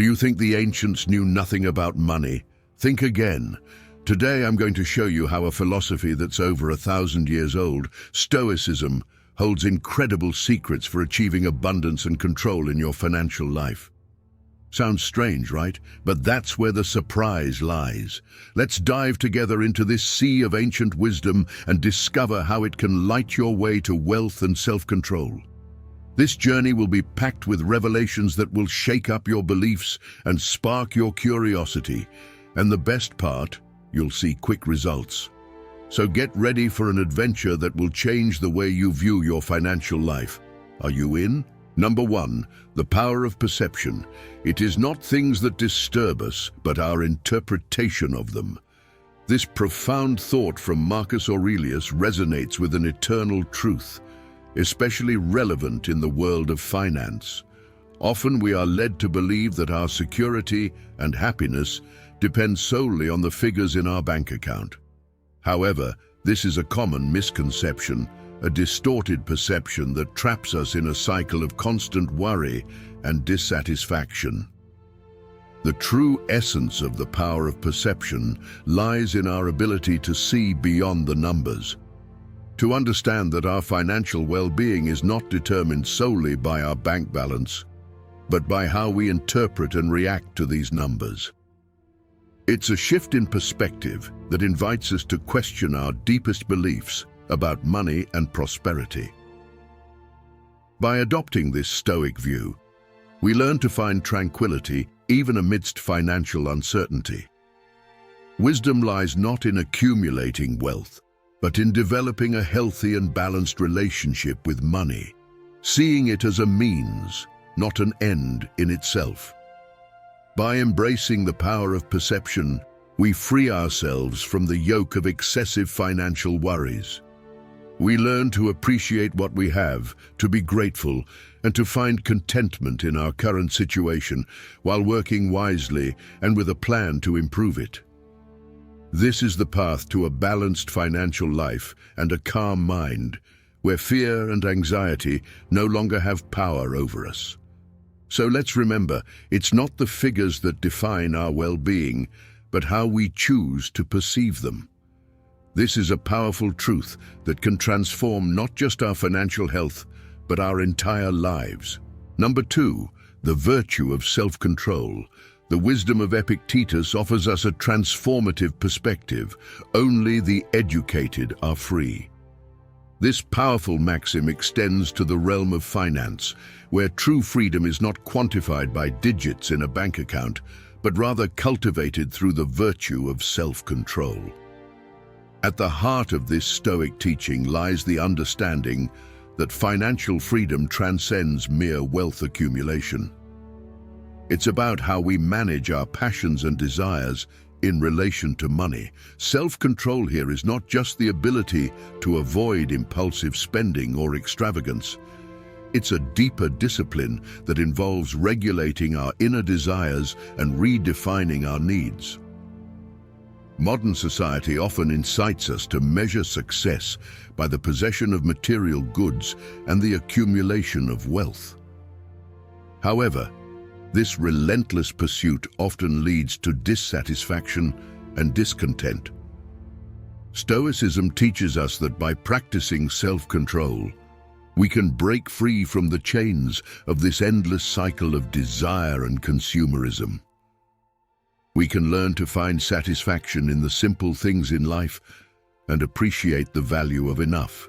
Do you think the ancients knew nothing about money? Think again. Today I'm going to show you how a philosophy that's over 1,000 years old, Stoicism, holds incredible secrets for achieving abundance and control in your financial life. Sounds strange, right? But that's where the surprise lies. Let's dive together into this sea of ancient wisdom and discover how it can light your way to wealth and self-control. This journey will be packed with revelations that will shake up your beliefs and spark your curiosity. And the best part, you'll see quick results. So get ready for an adventure that will change the way you view your financial life. Are you in? Number 1, the power of perception. It is not things that disturb us, but our interpretation of them. This profound thought from Marcus Aurelius resonates with an eternal truth, especially relevant in the world of finance. Often we are led to believe that our security and happiness depend solely on the figures in our bank account. However, this is a common misconception, a distorted perception that traps us in a cycle of constant worry and dissatisfaction. The true essence of the power of perception lies in our ability to see beyond the numbers, to understand that our financial well-being is not determined solely by our bank balance, but by how we interpret and react to these numbers. It's a shift in perspective that invites us to question our deepest beliefs about money and prosperity. By adopting this Stoic view, we learn to find tranquility even amidst financial uncertainty. Wisdom lies not in accumulating wealth, but in developing a healthy and balanced relationship with money, seeing it as a means, not an end in itself. By embracing the power of perception, we free ourselves from the yoke of excessive financial worries. We learn to appreciate what we have, to be grateful, and to find contentment in our current situation while working wisely and with a plan to improve it. This is the path to a balanced financial life and a calm mind, where fear and anxiety no longer have power over us. So let's remember, it's not the figures that define our well-being, but how we choose to perceive them. This is a powerful truth that can transform not just our financial health, but our entire lives. Number 2, the virtue of self-control. The wisdom of Epictetus offers us a transformative perspective. Only the educated are free. This powerful maxim extends to the realm of finance, where true freedom is not quantified by digits in a bank account, but rather cultivated through the virtue of self-control. At the heart of this Stoic teaching lies the understanding that financial freedom transcends mere wealth accumulation. It's about how we manage our passions and desires in relation to money. Self-control here is not just the ability to avoid impulsive spending or extravagance. It's a deeper discipline that involves regulating our inner desires and redefining our needs. Modern society often incites us to measure success by the possession of material goods and the accumulation of wealth. However, this relentless pursuit often leads to dissatisfaction and discontent. Stoicism teaches us that by practicing self-control, we can break free from the chains of this endless cycle of desire and consumerism. We can learn to find satisfaction in the simple things in life and appreciate the value of enough.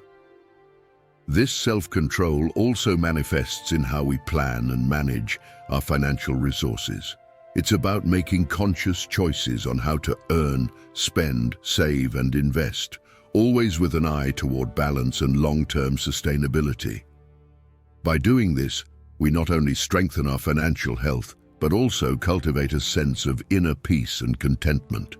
This self-control also manifests in how we plan and manage our financial resources. It's about making conscious choices on how to earn, spend, save, and invest, always with an eye toward balance and long-term sustainability. By doing this, we not only strengthen our financial health, but also cultivate a sense of inner peace and contentment.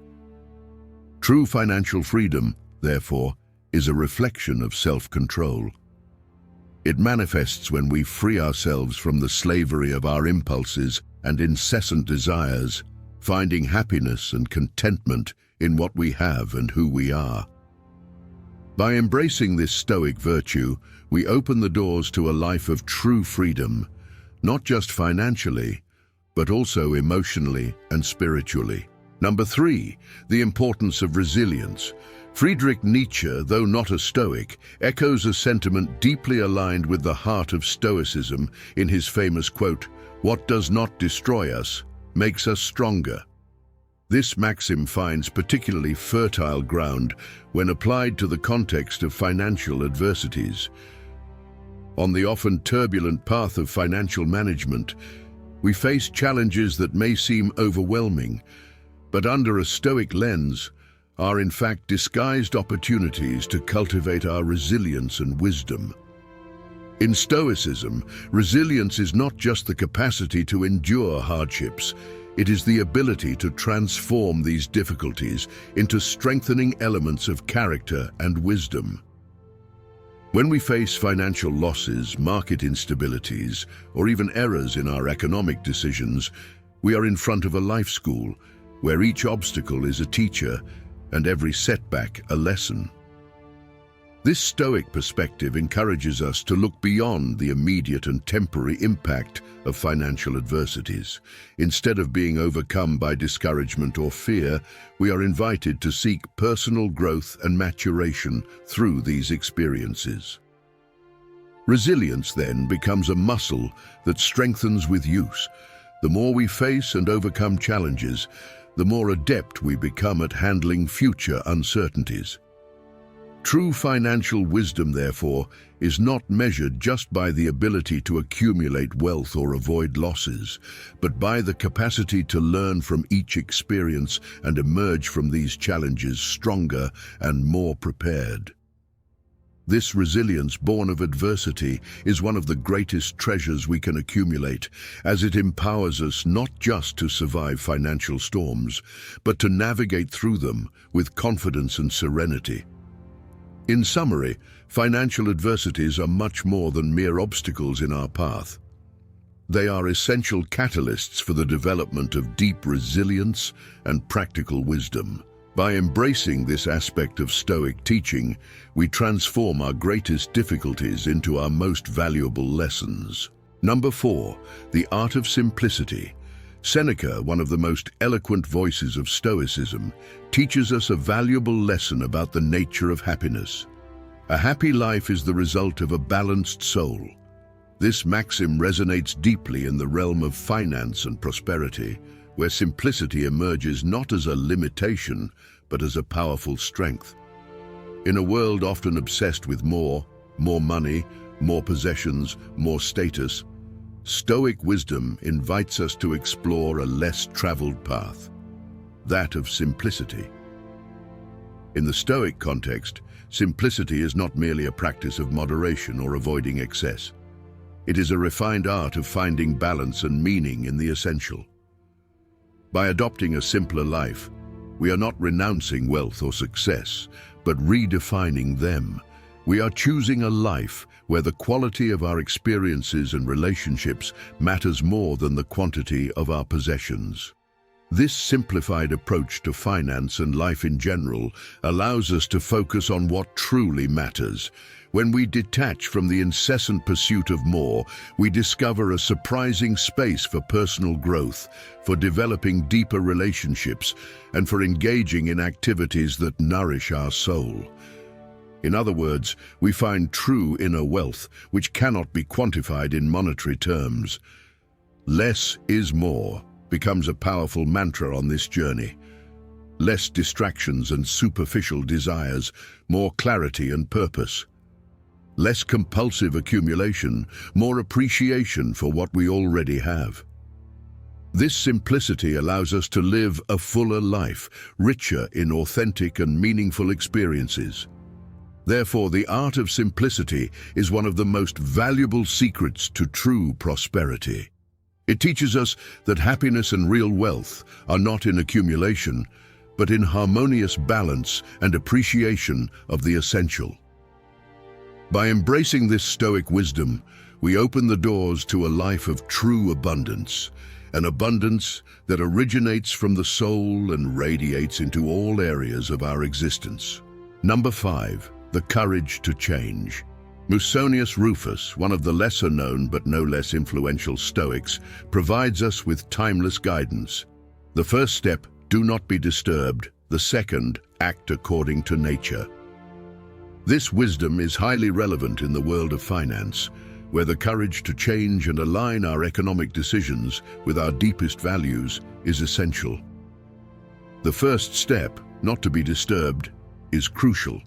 True financial freedom, therefore, is a reflection of self-control. It manifests when we free ourselves from the slavery of our impulses and incessant desires, finding happiness and contentment in what we have and who we are. By embracing this Stoic virtue, we open the doors to a life of true freedom, not just financially, but also emotionally and spiritually. Number 3, the importance of resilience. Friedrich Nietzsche, though not a Stoic, echoes a sentiment deeply aligned with the heart of Stoicism in his famous quote, "What does not destroy us makes us stronger." This maxim finds particularly fertile ground when applied to the context of financial adversities. On the often turbulent path of financial management, we face challenges that may seem overwhelming, but under a Stoic lens, are in fact disguised opportunities to cultivate our resilience and wisdom. In Stoicism, resilience is not just the capacity to endure hardships, it is the ability to transform these difficulties into strengthening elements of character and wisdom. When we face financial losses, market instabilities, or even errors in our economic decisions, we are in front of a life school where each obstacle is a teacher and every setback a lesson. This Stoic perspective encourages us to look beyond the immediate and temporary impact of financial adversities. Instead of being overcome by discouragement or fear, we are invited to seek personal growth and maturation through these experiences. Resilience then becomes a muscle that strengthens with use. The more we face and overcome challenges, the more adept we become at handling future uncertainties. True financial wisdom, therefore, is not measured just by the ability to accumulate wealth or avoid losses, but by the capacity to learn from each experience and emerge from these challenges stronger and more prepared. This resilience born of adversity is one of the greatest treasures we can accumulate, as it empowers us not just to survive financial storms, but to navigate through them with confidence and serenity. In summary, financial adversities are much more than mere obstacles in our path. They are essential catalysts for the development of deep resilience and practical wisdom. By embracing this aspect of Stoic teaching, we transform our greatest difficulties into our most valuable lessons. Number 4, the art of simplicity. Seneca, one of the most eloquent voices of Stoicism, teaches us a valuable lesson about the nature of happiness. A happy life is the result of a balanced soul. This maxim resonates deeply in the realm of finance and prosperity, where simplicity emerges not as a limitation, but as a powerful strength. In a world often obsessed with more money, more possessions, more status, Stoic wisdom invites us to explore a less traveled path, that of simplicity. In the Stoic context, simplicity is not merely a practice of moderation or avoiding excess. It is a refined art of finding balance and meaning in the essential. By adopting a simpler life, we are not renouncing wealth or success, but redefining them. We are choosing a life where the quality of our experiences and relationships matters more than the quantity of our possessions. This simplified approach to finance and life in general allows us to focus on what truly matters. When we detach from the incessant pursuit of more, we discover a surprising space for personal growth, for developing deeper relationships, and for engaging in activities that nourish our soul. In other words, we find true inner wealth, which cannot be quantified in monetary terms. Less is more becomes a powerful mantra on this journey. Less distractions and superficial desires, more clarity and purpose. Less compulsive accumulation, more appreciation for what we already have. This simplicity allows us to live a fuller life, richer in authentic and meaningful experiences. Therefore, the art of simplicity is one of the most valuable secrets to true prosperity. It teaches us that happiness and real wealth are not in accumulation, but in harmonious balance and appreciation of the essential. By embracing this Stoic wisdom, we open the doors to a life of true abundance, an abundance that originates from the soul and radiates into all areas of our existence. Number 5, the courage to change. Musonius Rufus, one of the lesser-known but no less influential Stoics, provides us with timeless guidance. The first step, do not be disturbed. The second, act according to nature. This wisdom is highly relevant in the world of finance, where the courage to change and align our economic decisions with our deepest values is essential. The first step, not to be disturbed, is crucial.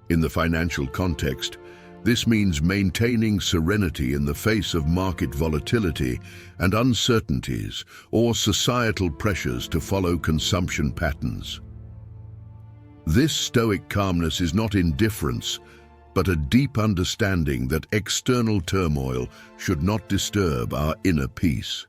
In the financial context, this means maintaining serenity in the face of market volatility and uncertainties or societal pressures to follow consumption patterns. This stoic calmness is not indifference, but a deep understanding that external turmoil should not disturb our inner peace.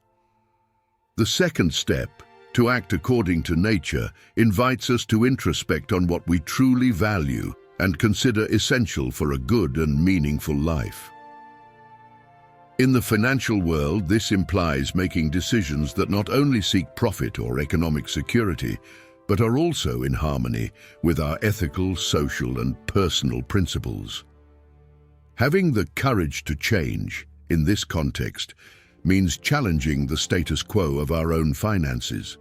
The second step, to act according to nature, invites us to introspect on what we truly value and consider essential for a good and meaningful life. In the financial world, this implies making decisions that not only seek profit or economic security, but are also in harmony with our ethical, social, and personal principles. Having the courage to change, in this context, means challenging the status quo of our own finances.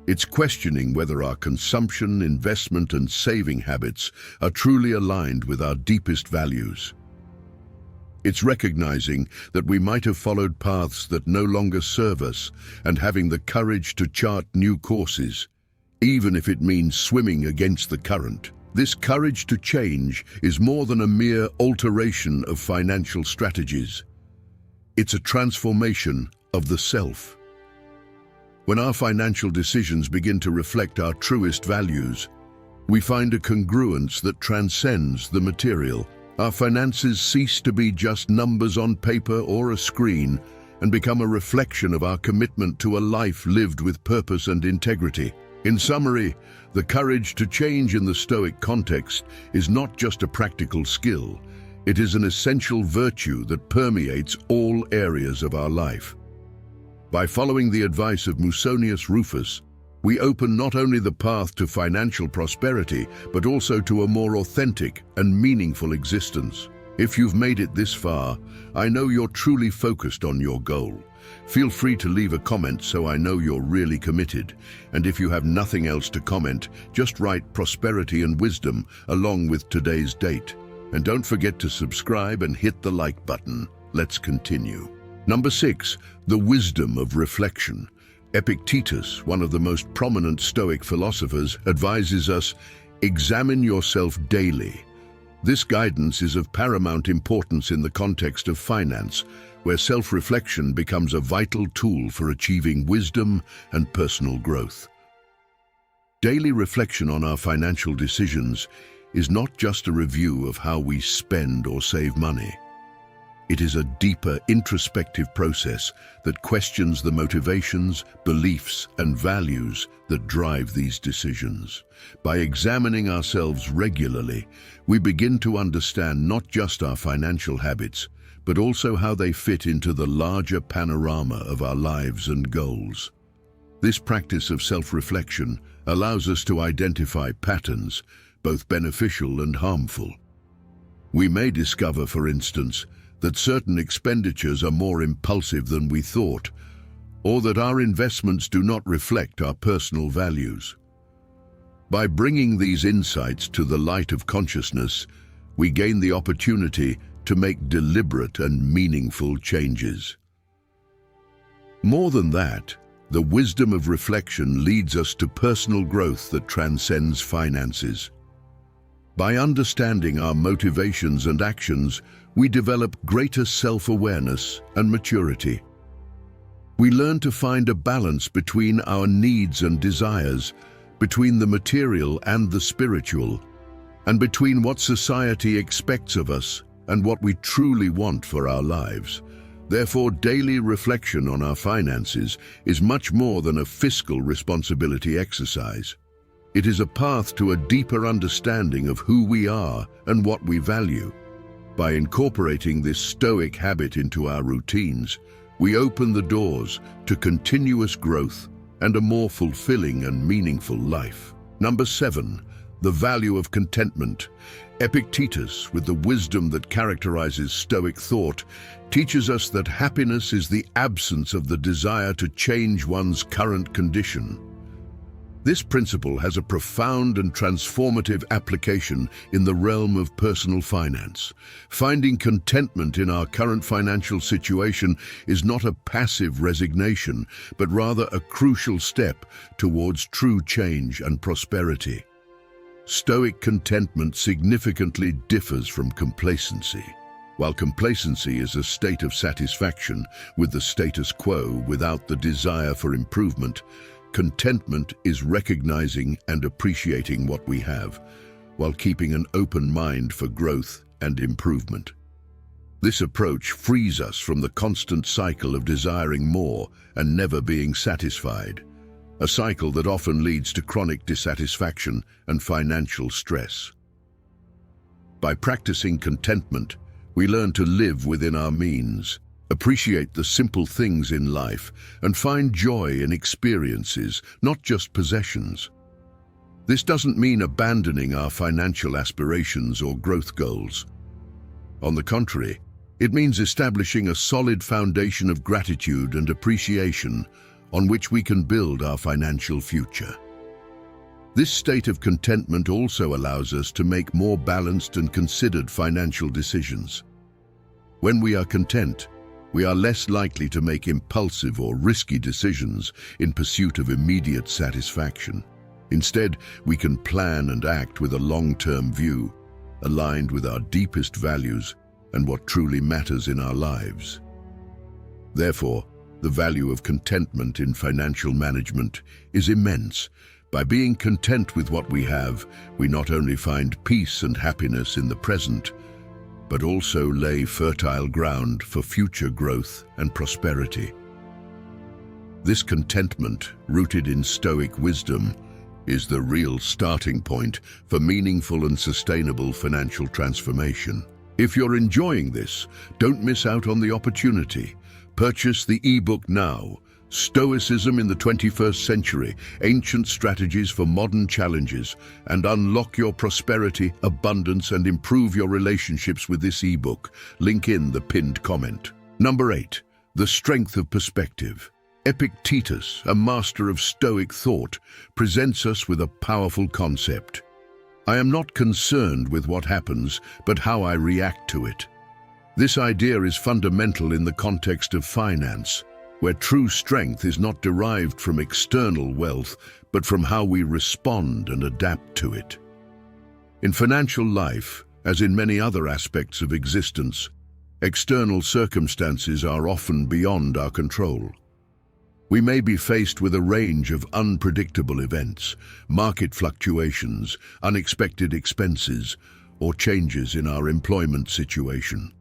It's questioning whether our consumption, investment, and saving habits are truly aligned with our deepest values. It's recognizing that we might have followed paths that no longer serve us and having the courage to chart new courses, even if it means swimming against the current. This courage to change is more than a mere alteration of financial strategies. It's a transformation of the self. When our financial decisions begin to reflect our truest values, we find a congruence that transcends the material. Our finances cease to be just numbers on paper or a screen and become a reflection of our commitment to a life lived with purpose and integrity. In summary, the courage to change in the Stoic context is not just a practical skill, it is an essential virtue that permeates all areas of our life. By following the advice of Musonius Rufus, we open not only the path to financial prosperity, but also to a more authentic and meaningful existence. If you've made it this far, I know you're truly focused on your goal. Feel free to leave a comment so I know you're really committed. And if you have nothing else to comment, just write prosperity and wisdom along with today's date. And don't forget to subscribe and hit the like button. Let's continue. Number 6, the wisdom of reflection. Epictetus, one of the most prominent Stoic philosophers, advises us, examine yourself daily. This guidance is of paramount importance in the context of finance, where self-reflection becomes a vital tool for achieving wisdom and personal growth. Daily reflection on our financial decisions is not just a review of how we spend or save money. It is a deeper, introspective process that questions the motivations, beliefs, and values that drive these decisions. By examining ourselves regularly, we begin to understand not just our financial habits, but also how they fit into the larger panorama of our lives and goals. This practice of self-reflection allows us to identify patterns, both beneficial and harmful. We may discover, for instance, that certain expenditures are more impulsive than we thought, or that our investments do not reflect our personal values. By bringing these insights to the light of consciousness, we gain the opportunity to make deliberate and meaningful changes. More than that, the wisdom of reflection leads us to personal growth that transcends finances. By understanding our motivations and actions, we develop greater self-awareness and maturity. We learn to find a balance between our needs and desires, between the material and the spiritual, and between what society expects of us and what we truly want for our lives. Therefore, daily reflection on our finances is much more than a fiscal responsibility exercise. It is a path to a deeper understanding of who we are and what we value. By incorporating this Stoic habit into our routines, we open the doors to continuous growth and a more fulfilling and meaningful life. Number 7, The value of contentment. Epictetus, with the wisdom that characterizes Stoic thought, teaches us that happiness is the absence of the desire to change one's current condition. This principle has a profound and transformative application in the realm of personal finance. Finding contentment in our current financial situation is not a passive resignation, but rather a crucial step towards true change and prosperity. Stoic contentment significantly differs from complacency. While complacency is a state of satisfaction with the status quo without the desire for improvement, contentment is recognizing and appreciating what we have, while keeping an open mind for growth and improvement. This approach frees us from the constant cycle of desiring more and never being satisfied, a cycle that often leads to chronic dissatisfaction and financial stress. By practicing contentment, we learn to live within our means, appreciate the simple things in life, and find joy in experiences, not just possessions. This doesn't mean abandoning our financial aspirations or growth goals. On the contrary, it means establishing a solid foundation of gratitude and appreciation on which we can build our financial future. This state of contentment also allows us to make more balanced and considered financial decisions. When we are content, we are less likely to make impulsive or risky decisions in pursuit of immediate satisfaction. Instead, we can plan and act with a long-term view, aligned with our deepest values and what truly matters in our lives. Therefore, the value of contentment in financial management is immense. By being content with what we have, we not only find peace and happiness in the present, but also lay fertile ground for future growth and prosperity. This contentment, rooted in Stoic wisdom, is the real starting point for meaningful and sustainable financial transformation. If you're enjoying this, don't miss out on the opportunity. Purchase the ebook now, Stoicism in the 21st Century, Ancient Strategies for Modern Challenges, and unlock your prosperity, abundance, and improve your relationships with this ebook. Link in the pinned comment. Number 8. The Strength of Perspective. Epictetus, a master of Stoic thought, presents us with a powerful concept. I am not concerned with what happens, but how I react to it. This idea is fundamental in the context of finance, where true strength is not derived from external wealth, but from how we respond and adapt to it. In financial life, as in many other aspects of existence, external circumstances are often beyond our control. We may be faced with a range of unpredictable events, market fluctuations, unexpected expenses, or changes in our employment situation.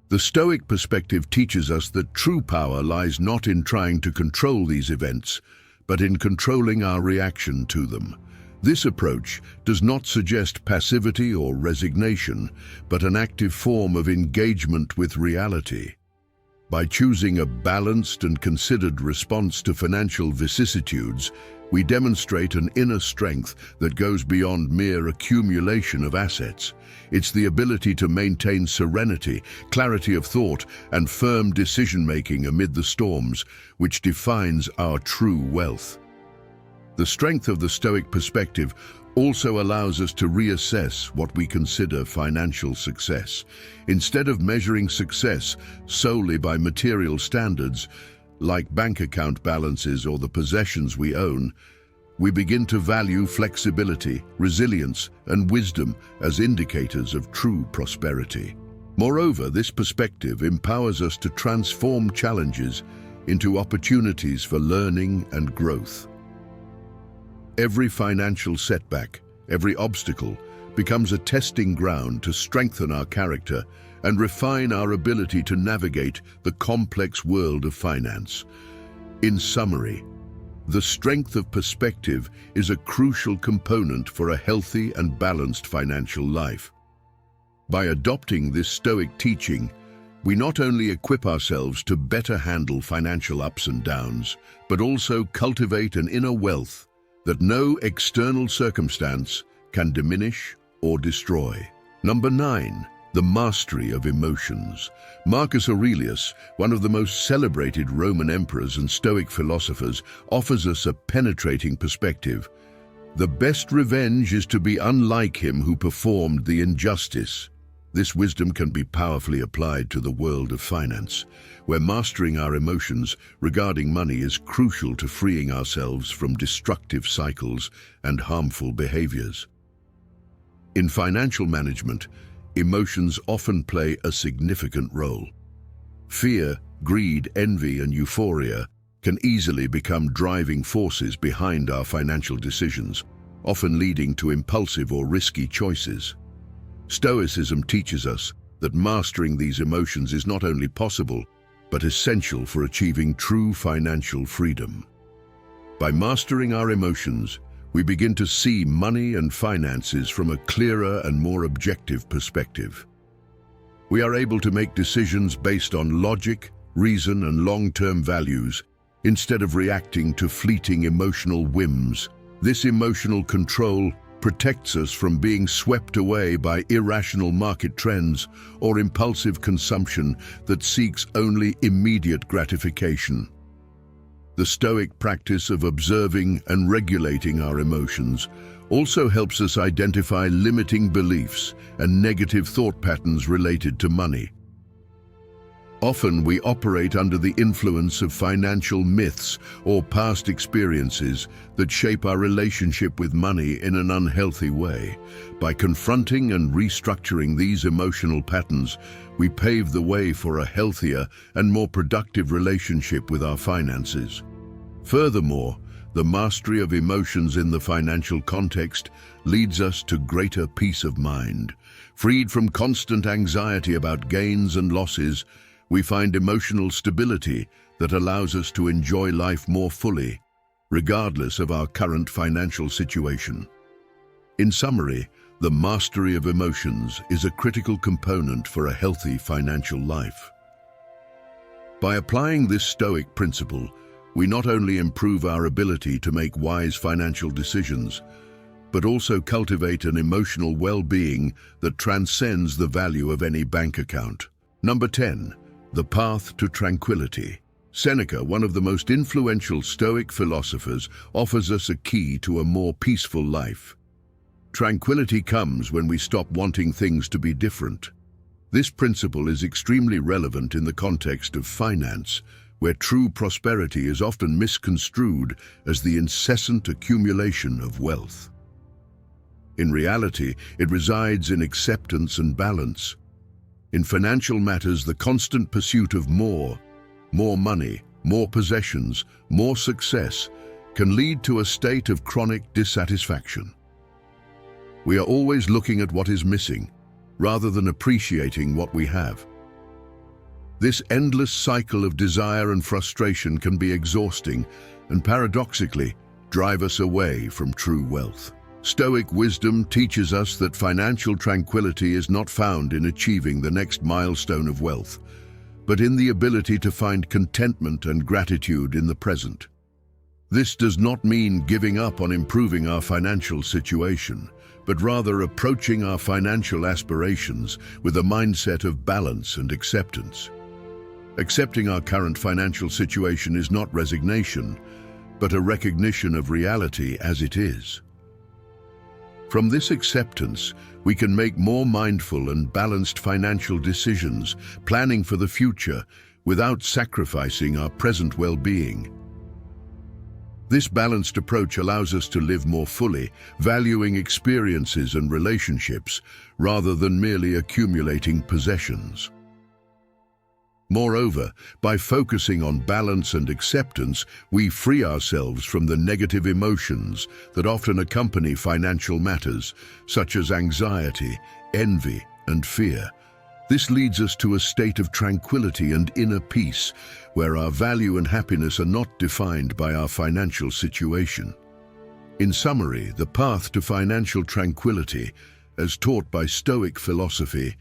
The Stoic perspective teaches us that true power lies not in trying to control these events, but in controlling our reaction to them. This approach does not suggest passivity or resignation, but an active form of engagement with reality. By choosing a balanced and considered response to financial vicissitudes, we demonstrate an inner strength that goes beyond mere accumulation of assets. It's the ability to maintain serenity, clarity of thought, and firm decision-making amid the storms, which defines our true wealth. The strength of the Stoic perspective also allows us to reassess what we consider financial success. Instead of measuring success solely by material standards, like bank account balances or the possessions we own, we begin to value flexibility, resilience, and wisdom as indicators of true prosperity. Moreover, this perspective empowers us to transform challenges into opportunities for learning and growth. Every financial setback, every obstacle, becomes a testing ground to strengthen our character and refine our ability to navigate the complex world of finance. In summary, the strength of perspective is a crucial component for a healthy and balanced financial life. By adopting this Stoic teaching, we not only equip ourselves to better handle financial ups and downs, but also cultivate an inner wealth that no external circumstance can diminish or destroy. Number 9. The mastery of emotions. Marcus Aurelius, one of the most celebrated Roman emperors and Stoic philosophers, offers us a penetrating perspective. The best revenge is to be unlike him who performed the injustice. This wisdom can be powerfully applied to the world of finance, where mastering our emotions regarding money is crucial to freeing ourselves from destructive cycles and harmful behaviors. In financial management, emotions often play a significant role. Fear, greed, envy, and euphoria can easily become driving forces behind our financial decisions, often leading to impulsive or risky choices. Stoicism teaches us that mastering these emotions is not only possible, but essential for achieving true financial freedom. By mastering our emotions, we begin to see money and finances from a clearer and more objective perspective. We are able to make decisions based on logic, reason, and long-term values, instead of reacting to fleeting emotional whims. This emotional control protects us from being swept away by irrational market trends or impulsive consumption that seeks only immediate gratification. The Stoic practice of observing and regulating our emotions also helps us identify limiting beliefs and negative thought patterns related to money. Often we operate under the influence of financial myths or past experiences that shape our relationship with money in an unhealthy way. By confronting and restructuring these emotional patterns, we pave the way for a healthier and more productive relationship with our finances. Furthermore, the mastery of emotions in the financial context leads us to greater peace of mind. Freed from constant anxiety about gains and losses, we find emotional stability that allows us to enjoy life more fully, regardless of our current financial situation. In summary, the mastery of emotions is a critical component for a healthy financial life. By applying this Stoic principle, we not only improve our ability to make wise financial decisions, but also cultivate an emotional well-being that transcends the value of any bank account. Number 10. The path to tranquility. Seneca, one of the most influential Stoic philosophers, offers us a key to a more peaceful life. Tranquility comes when we stop wanting things to be different. This principle is extremely relevant in the context of finance, where true prosperity is often misconstrued as the incessant accumulation of wealth. In reality, it resides in acceptance and balance. In financial matters, the constant pursuit of more money, more possessions, more success can lead to a state of chronic dissatisfaction. We are always looking at what is missing, rather than appreciating what we have. This endless cycle of desire and frustration can be exhausting and, paradoxically, drive us away from true wealth. Stoic wisdom teaches us that financial tranquility is not found in achieving the next milestone of wealth, but in the ability to find contentment and gratitude in the present. This does not mean giving up on improving our financial situation, but rather approaching our financial aspirations with a mindset of balance and acceptance. Accepting our current financial situation is not resignation, but a recognition of reality as it is. From this acceptance, we can make more mindful and balanced financial decisions, planning for the future without sacrificing our present well-being. This balanced approach allows us to live more fully, valuing experiences and relationships rather than merely accumulating possessions. Moreover, by focusing on balance and acceptance, we free ourselves from the negative emotions that often accompany financial matters, such as anxiety, envy, and fear. This leads us to a state of tranquility and inner peace, where our value and happiness are not defined by our financial situation. In summary, the path to financial tranquility, as taught by Stoic philosophy,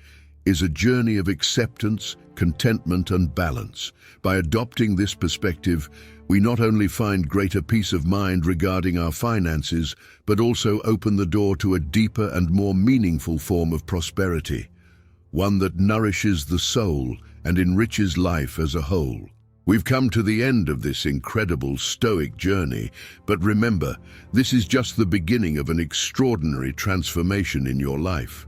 is a journey of acceptance, contentment and balance. By adopting this perspective, we not only find greater peace of mind regarding our finances, but also open the door to a deeper and more meaningful form of prosperity, one that nourishes the soul and enriches life as a whole. We've come to the end of this incredible Stoic journey, but remember, this is just the beginning of an extraordinary transformation in your life.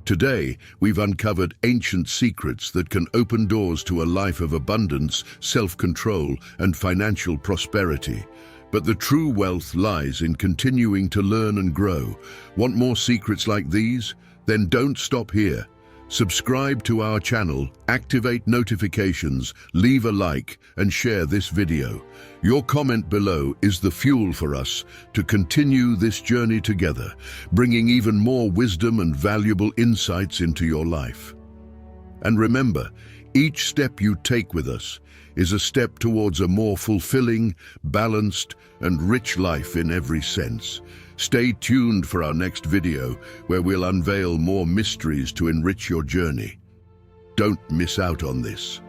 Today, we've uncovered ancient secrets that can open doors to a life of abundance, self-control, and financial prosperity. But the true wealth lies in continuing to learn and grow. Want more secrets like these? Then don't stop here. Subscribe to our channel, activate notifications, leave a like, and share this video. Your comment below is the fuel for us to continue this journey together, bringing even more wisdom and valuable insights into your life. And remember, each step you take with us is a step towards a more fulfilling, balanced, and rich life in every sense. Stay tuned for our next video, where we'll unveil more mysteries to enrich your journey. Don't miss out on this.